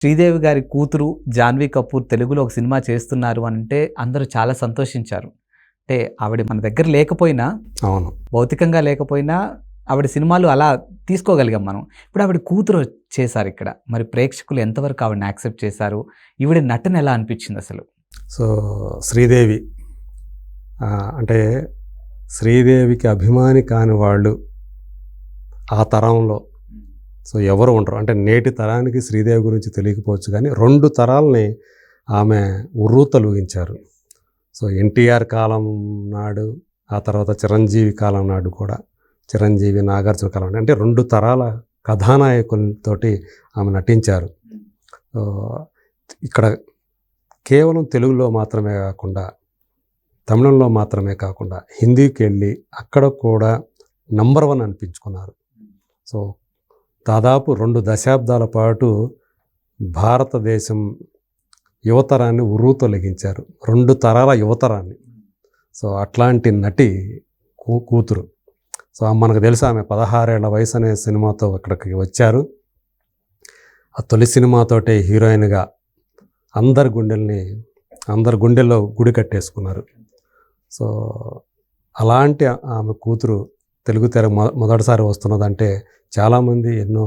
శ్రీదేవి గారి కూతురు జాన్వీ కపూర్ తెలుగులో ఒక సినిమా చేస్తున్నారు అంటే అందరూ చాలా సంతోషించారు. అంటే ఆవిడ మన దగ్గర లేకపోయినా, అవును, భౌతికంగా లేకపోయినా ఆవిడ సినిమాలు అలా తీసుకోగలిగాం మనం. ఇప్పుడు ఆవిడ కూతురు చేశారు ఇక్కడ. మరి ప్రేక్షకులు ఎంతవరకు ఆవిడని యాక్సెప్ట్ చేశారు? ఈవిడ నటన ఎలా అనిపించింది అసలు? సో శ్రీదేవి అంటే శ్రీదేవికి అభిమాని కాని వాళ్ళు ఆ తరంలో సో ఎవరు ఉండరు. అంటే నేటి తరానికి శ్రీదేవి గురించి తెలియకపోవచ్చు, కానీ 2 తరాలని ఆమె ఉర్రూతలూగించారు. సో ఎన్టీఆర్ కాలం నాడు, ఆ తర్వాత చిరంజీవి కాలం నాడు కూడా, చిరంజీవి నాగార్జున కాలం అంటే 2 తరాల కథానాయకులతోటి ఆమె నటించారు. ఇక్కడ కేవలం తెలుగులో మాత్రమే కాకుండా, తమిళంలో మాత్రమే కాకుండా హిందీకి వెళ్ళి అక్కడ కూడా నంబర్ 1 అనిపించుకున్నారు. సో దాదాపు 2 దశాబ్దాల పాటు భారతదేశం యువతరాన్ని ఉర్రూతొలగించారు, 2 తరాల యువతరాన్ని. సో అట్లాంటి నటి కూతురు. సో మనకు తెలుసు, ఆమె 16 ఏళ్ల వయసు అనే సినిమాతో ఇక్కడికి వచ్చారు. ఆ తొలి సినిమాతోటే హీరోయిన్గా అందరి గుండెల్లో గుడి కట్టేసుకున్నారు. సో అలాంటి ఆమె కూతురు తెలుగు తెర మొదటిసారి వస్తున్నదంటే చాలామంది ఎన్నో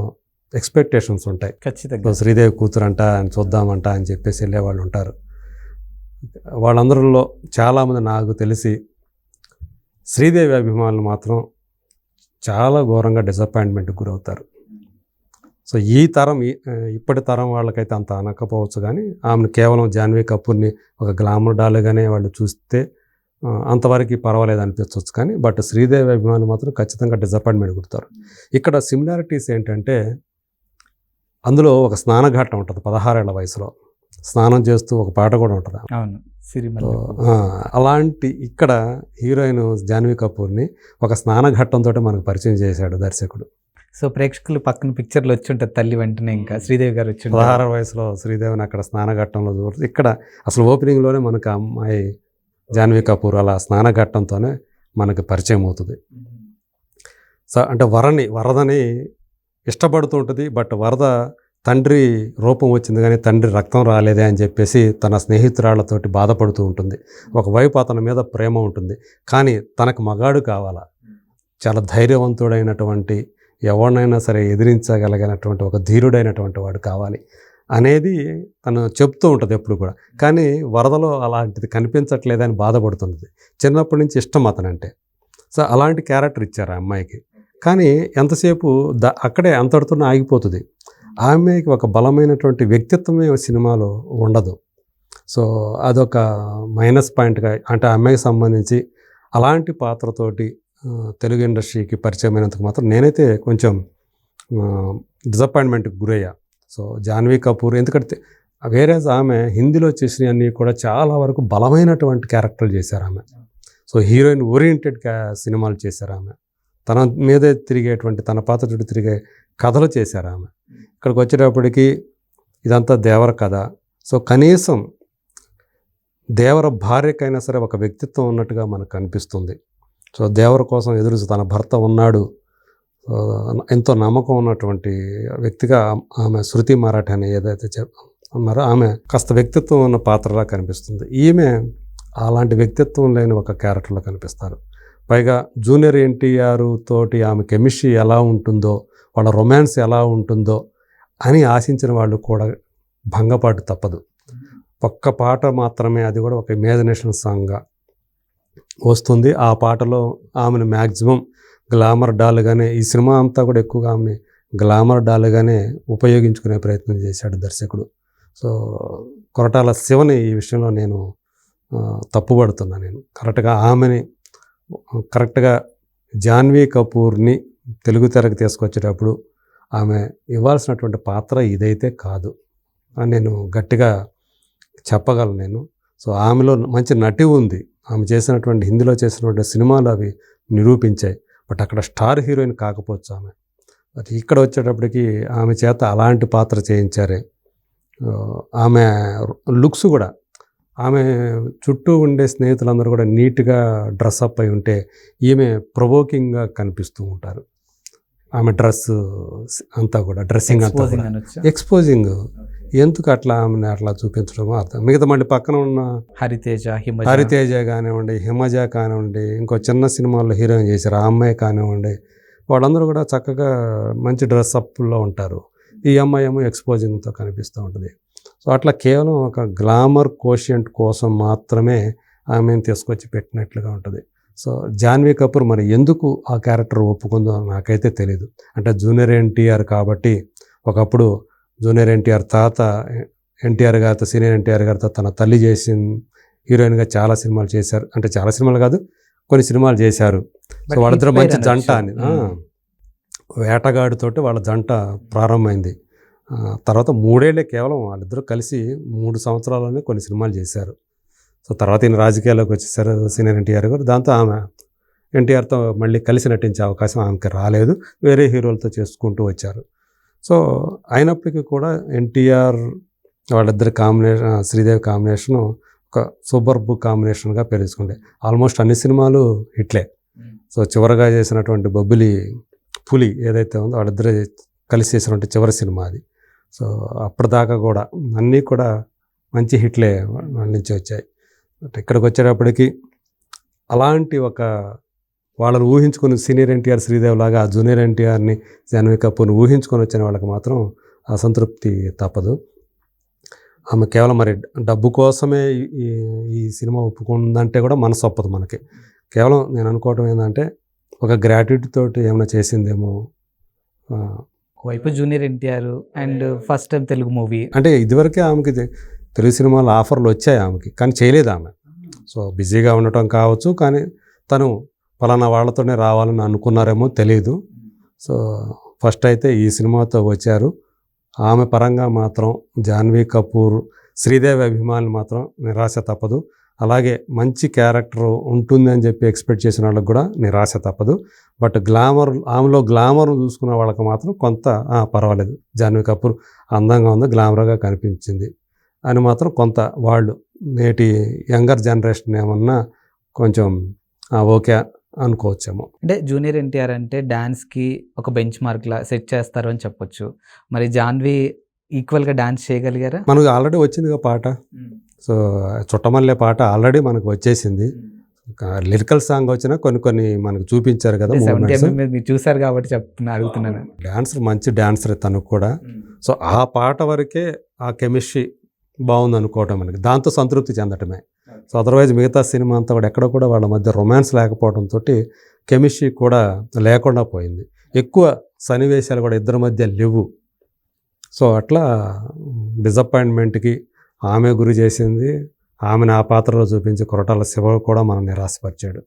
ఎక్స్పెక్టేషన్స్ ఉంటాయి. ఖచ్చితంగా శ్రీదేవి కూతురు అంట, చూద్దామంట అని చెప్పేసి వెళ్ళేవాళ్ళు ఉంటారు. వాళ్ళందరిలో చాలామంది నాకు తెలిసి శ్రీదేవి అభిమానులు మాత్రం చాలా ఘోరంగా డిసప్పాయింట్మెంట్కి గురవుతారు. సో ఈ తరం, ఇప్పటి తరం వాళ్ళకైతే అంత అనకపోవచ్చు, కానీ ఆమెను కేవలం జాన్వీ కపూర్ని ఒక గ్లామర్ డాల్గానే వాళ్ళు చూస్తే అంతవరకు పర్వాలేదు అనిపించవచ్చు. కానీ బట్ శ్రీదేవి అభిమానులు మాత్రం ఖచ్చితంగా డిసప్పాయింట్మెంట్ గుర్తారు. ఇక్కడ సిమిలారిటీస్ ఏంటంటే, అందులో ఒక స్నానఘట్టం ఉంటుంది. 16 ఏళ్ల వయసులో స్నానం చేస్తూ ఒక పాట కూడా ఉంటుంది. అవును, అలాంటి ఇక్కడ హీరోయిన్ జాన్వీ కపూర్ని ఒక స్నానఘట్టంతో మనకు పరిచయం చేశాడు దర్శకుడు. సో ప్రేక్షకులు పక్కన పిక్చర్లు వచ్చి ఉంటుంది, తల్లి వెంటనే ఇంకా శ్రీదేవి గారు వచ్చి 16 వయసులో శ్రీదేవిని అక్కడ స్నానఘట్టంలో చూడదు. ఇక్కడ అసలు ఓపెనింగ్లోనే మనకు అమ్మాయి జాన్వీ కపూర్ అలా స్నానఘట్టంతోనే మనకు పరిచయం అవుతుంది. సో అంటే వరదని ఇష్టపడుతూ ఉంటుంది. బట్ వరద తండ్రి రూపం వచ్చింది కానీ తండ్రి రక్తం రాలేదే అని చెప్పేసి తన స్నేహితురాళ్లతోటి బాధపడుతూ ఉంటుంది. ఒకవైపు అతని మీద ప్రేమ ఉంటుంది, కానీ తనకు మగాడు కావాలా, చాలా ధైర్యవంతుడైనటువంటి, ఎవరినైనా సరే ఎదిరించగలిగినటువంటి ఒక ధీరుడైనటువంటి వాడు కావాలి అనేది తను చెప్తూ ఉంటుంది ఎప్పుడు కూడా. కానీ వరదలో అలాంటిది కనిపించట్లేదని బాధపడుతుంది. చిన్నప్పటి నుంచి ఇష్టం అతనంటే. సో అలాంటి క్యారెక్టర్ ఇచ్చారు ఆ అమ్మాయికి. కానీ ఎంతసేపు అక్కడే అంతటితోనే ఆగిపోతుంది. ఆమెకి ఒక బలమైనటువంటి వ్యక్తిత్వమే సినిమాలో ఉండదు. సో అదొక మైనస్ పాయింట్గా, అంటే ఆ అమ్మాయికి సంబంధించి అలాంటి పాత్రతోటి తెలుగు ఇండస్ట్రీకి పరిచయమైనందుకు మాత్రం నేనైతే కొంచెం డిసప్పాయింట్మెంట్కి గురయ్యా. సో జాన్వీ కపూర్, ఎందుకంటే వేరే ఆమె హిందీలో చేసినవన్నీ కూడా చాలా వరకు బలమైనటువంటి క్యారెక్టర్లు చేశారు ఆమె. సో హీరోయిన్ ఓరియంటెడ్ సినిమాలు చేశారు ఆమె. తన మీదే తిరిగేటువంటి, తన పాత్ర చుట్టూ తిరిగే కథలు చేశారు ఆమె. ఇక్కడికి వచ్చేటప్పటికి ఇదంతా దేవర కథ. సో కనీసం దేవర భార్యకైనా సరే ఒక వ్యక్తిత్వం ఉన్నట్టుగా మనకు కనిపిస్తుంది. సో దేవర కోసం ఎదురు తన భర్త ఉన్నాడు, ఎంతో నమ్మకం ఉన్నటువంటి వ్యక్తిగా ఆమె శృతి మరాఠీ అని ఏదైతే ఉన్నారో ఆమె కాస్త వ్యక్తిత్వం ఉన్న పాత్రలా కనిపిస్తుంది. ఈమె అలాంటి వ్యక్తిత్వం లేని ఒక క్యారెక్టర్లో కనిపిస్తారు. పైగా జూనియర్ ఎన్టీఆర్ తోటి ఆమె కెమిస్ట్రీ ఎలా ఉంటుందో, వాళ్ళ రొమాన్స్ ఎలా ఉంటుందో అని ఆశించిన వాళ్ళు కూడా భంగపాటు తప్పదు. ఒక్క పాట మాత్రమే, అది కూడా ఒక ఇమాజినేషన్ సాంగ్గా వస్తుంది. ఆ పాటలో ఆమెను మ్యాక్సిమం గ్లామర్ డాల్గానే, ఈ సినిమా అంతా కూడా ఎక్కువగా ఆమెని గ్లామర్ డాల్గానే ఉపయోగించుకునే ప్రయత్నం చేశాడు దర్శకుడు. సో కొరటాల శివని ఈ విషయంలో నేను తప్పుపడుతున్నా. నేను కరెక్ట్గా జాన్వీ కపూర్ని తెలుగు తెరకు తీసుకొచ్చేటప్పుడు ఆమె ఇవ్వాల్సినటువంటి పాత్ర ఇదైతే కాదు అని నేను గట్టిగా చెప్పగలను నేను. సో ఆమెలో మంచి నటి ఉంది, ఆమె చేసినటువంటి హిందీలో చేసినటువంటి సినిమాలు అవి నిరూపించాయి. బట్ అక్కడ స్టార్ హీరోయిన్ కాకపోవచ్చు ఆమె. బట్ ఇక్కడ వచ్చేటప్పటికి ఆమె చేత అలాంటి పాత్ర చేయించారే. ఆమె లుక్స్ కూడా, ఆమె చుట్టూ ఉండే స్నేహితులందరూ కూడా నీట్గా డ్రెస్అప్ అయి ఉంటే ఈమె ప్రొవోకింగ్గా కనిపిస్తూ ఉంటారు. ఆమె డ్రెస్ అంతా కూడా, డ్రెస్సింగ్ అంతా కూడా ఎక్స్పోజింగ్. ఎందుకు అట్లా ఆమెను అట్లా చూపించడం అర్థం. మిగతా మళ్ళీ పక్కన ఉన్న హరితేజ, హిమజ. హరితేజ కానివ్వండి, హిమజ కానివ్వండి, ఇంకో చిన్న సినిమాల్లో హీరోయిన్ చేశారు ఆ అమ్మాయి కానివ్వండి, వాళ్ళందరూ కూడా చక్కగా మంచి డ్రెస్అప్లో ఉంటారు. ఈ అమ్మాయి ఏమో ఎక్స్పోజింగ్తో కనిపిస్తూ ఉంటుంది. సో అట్లా కేవలం ఒక గ్లామర్ కోషియంట్ కోసం మాత్రమే ఆమెను తీసుకొచ్చి పెట్టినట్లుగా ఉంటుంది. సో జాన్వీ కపూర్ మరి ఎందుకు ఆ క్యారెక్టర్ ఒప్పుకుందో నాకైతే తెలియదు. అంటే జూనియర్ ఎన్టీఆర్ కాబట్టి, ఒకప్పుడు జూనియర్ ఎన్టీఆర్ తాత ఎన్టీఆర్ గారితో, సీనియర్ ఎన్టీఆర్ గారితో తన తల్లి చేసిన హీరోయిన్గా చాలా సినిమాలు చేశారు. అంటే చాలా సినిమాలు కాదు, కొన్ని సినిమాలు చేశారు. సో వాళ్ళిద్దరు మంచి జంట అని. వేటగాడితోటి వాళ్ళ జంట ప్రారంభమైంది. తర్వాత 3 ఏళ్ళే కేవలం వాళ్ళిద్దరూ కలిసి 3 సంవత్సరాల్లోనే కొన్ని సినిమాలు చేశారు. సో తర్వాత ఈయన రాజకీయాల్లోకి వచ్చేసారు సీనియర్ ఎన్టీఆర్ గారు. దాంతో ఆమె ఎన్టీఆర్తో మళ్ళీ కలిసి నటించే అవకాశం ఆమెకి రాలేదు, వేరే హీరోలతో చేసుకుంటూ వచ్చారు. సో అయినప్పటికీ కూడా ఎన్టీఆర్ వాళ్ళిద్దరి కాంబినేషన్, శ్రీదేవి కాంబినేషను ఒక సూపర్బ్ కాంబినేషన్గా పేరుసుకుండే. ఆల్మోస్ట్ అన్ని సినిమాలు హిట్లే. సో చివరగా చేసినటువంటి బొబ్బిలి పులి ఏదైతే ఉందో వాళ్ళిద్దరే కలిసి చేసినటువంటి చివరి సినిమా అది. సో అప్పటిదాకా కూడా అన్నీ కూడా మంచి హిట్లే వాళ్ళ నుంచి వచ్చాయి. బట్ ఇక్కడికి వచ్చేటప్పటికి అలాంటి ఒక వాళ్ళని ఊహించుకొని సీనియర్ ఎన్టీఆర్ శ్రీదేవి లాగా ఆ జూనియర్ ఎన్టీఆర్ని, జాన్వీ కపూర్ని ఊహించుకొని వచ్చిన వాళ్ళకి మాత్రం అసంతృప్తి తప్పదు. ఆమె కేవలం మరి డబ్బు కోసమే ఈ సినిమా ఒప్పుకుందంటే కూడా మనసు ఒప్పదు మనకి. కేవలం నేను అనుకోవటం ఏంటంటే ఒక గ్రాట్యుటీ తోటి ఏమైనా చేసిందేమో. వైపు junior NTR and first time Telugu movie. అంటే ఇదివరకే ఆమెకి తెలుగు సినిమాల ఆఫర్లు వచ్చాయి ఆమెకి, కానీ చేయలేదు ఆమె. సో బిజీగా ఉండటం కావచ్చు, కానీ తను ఫలానా వాళ్ళతోనే రావాలని అనుకున్నారేమో తెలియదు. సో ఫస్ట్ అయితే ఈ సినిమాతో వచ్చారు. ఆమె పరంగా మాత్రం జాన్వీ కపూర్, శ్రీదేవి అభిమానులు మాత్రం నిరాశ తప్పదు. అలాగే మంచి క్యారెక్టర్ ఉంటుందని చెప్పి ఎక్స్పెక్ట్ చేసిన వాళ్ళకి కూడా నిరాశ తప్పదు. బట్ ఆమెలో గ్లామర్ను చూసుకున్న వాళ్ళకి మాత్రం కొంత పర్వాలేదు, జాన్వీ కపూర్ అందంగా ఉంది, గ్లామర్గా కనిపించింది అని మాత్రం కొంత వాళ్ళు నేటి యంగర్ జనరేషన్ ఏమన్నా కొంచెం ఓకే అనుకోవచ్చేమో. అంటే జూనియర్ ఎన్టీఆర్ అంటే డాన్స్కి ఒక బెంచ్ మార్క్లా సెట్ చేస్తారు అని చెప్పొచ్చు. మరి జాన్వీ ఈక్వల్గా డాన్స్ చేయగలిగారా? మనకు ఆల్రెడీ వచ్చిందిగా పాట. సో చుట్టమల్లే పాట ఆల్రెడీ మనకు వచ్చేసింది. లిరికల్ సాంగ్ వచ్చినా కొన్ని మనకు చూపించారు కదా. మీరు చూసారు కాబట్టి అడుగుతున్నాను. డాన్సర్, మంచి డాన్సర్ తను కూడా. సో ఆ పాట వరకే ఆ కెమిస్ట్రీ బాగుంది అనుకోవటం మనకి, దాంతో సంతృప్తి చెందటమే. సో అదర్వైజ్ మిగతా సినిమా అంతా కూడా ఎక్కడ కూడా వాళ్ళ మధ్య రొమాన్స్ లేకపోవడంతో కెమిస్ట్రీ కూడా లేకుండా పోయింది. ఎక్కువ సన్నివేశాలు కూడా ఇద్దరి మధ్య లేవు. సో అట్లా డిసప్పాయింట్మెంట్కి ఆమె గురి చేసింది. ఆమెను ఆ పాత్రలో చూపించి కొరటాల శివ కూడా మనం నిరాశపరిచాడు.